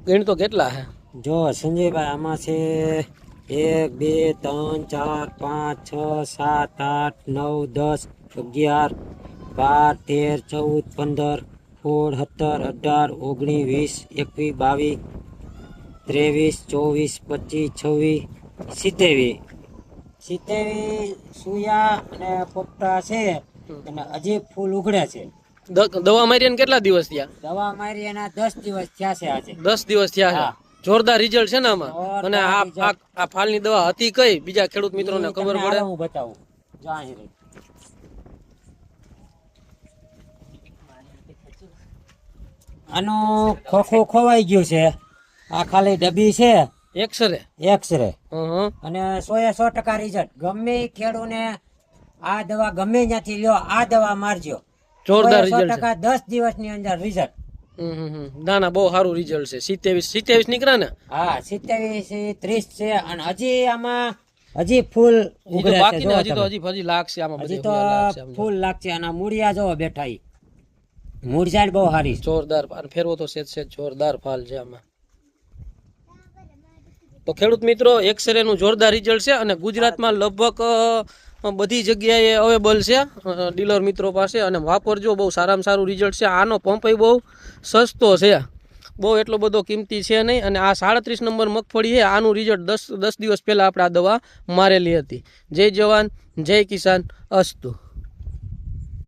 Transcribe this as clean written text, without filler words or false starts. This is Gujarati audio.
ગણ તો કેટલા હે જો સંજયભાઈ આમાં છે 1 2 3 4 5 6 7 8 9 10 11 12 13 14 15 16 17 18 19 20 21 22 23 24 27 સુયા અને પોપટા છે અને હજી ફૂલ ઉઘડે છે દવા મારી એને કેટલા દિવસ થયા દવા મારી એના 10 દિવસ થયા છે આજે 10 દિવસ થયા છે હા. જોરદાર રિઝલ્ટ છે ને આમાં અને જોરદાર result. આ ફાલની દવા હતી કઈ બીજા ખેડૂત મિત્રોને ઈ ખબર તમને પડે હાલો હું બતાવું જો અહીં રહી. આનું ખોખું ખોવાઈ ગયું છે આ ખાલી ડબ્બી છે એક્સરે એક્સરે અને 100% રિઝલ્ટ ગમે ઈ ખેડૂને આ દવા ગમે ત્યાંથી લ્યો આ દવા મારજો જોરદાર રિઝલ્ટ 100% 10 દિવસની અંદર રિઝલ્ટ ના ના બહુ સારું રિઝલ્ટ છે 27 નીકળ્યા ને હા 27 30 છે અને હજી આમાં હજી ફૂલ હજી તો ઉઘડે છે બાકી ને જો હજી તો તમે. હજી લાગશે આમાં હજી બધે તો લાગશે આમ. ફૂલ લાગશે અને મૂળિયા જો બેઠા ઈ મૂળજાડ બહુ સારી છે. જોરદાર અને ફેરવો તો સેજ જોરદાર ફાલ છે આમાં તો ખેડૂત મિત્રો એક્સરે નું જોરદાર રિઝલ્ટ છે અને ગુજરાતમાં લગભગ બધી જગ્યાએ અવેલેબલ છે ડીલર મિત્રો પાસે અને વાપરજો બહુ સારામાં સારું રિઝલ્ટ છે આનો પંપ બહુ સસ્તો છે બહુ એટલો બધો કિંમતી છે નહીં અને આ 37 નંબર મગફળી છે આનું રિઝલ્ટ 10 દિવસ પહેલા આપણે આ દવા મારેલી હતી જય જવાન જય કિસાન અસ્તુ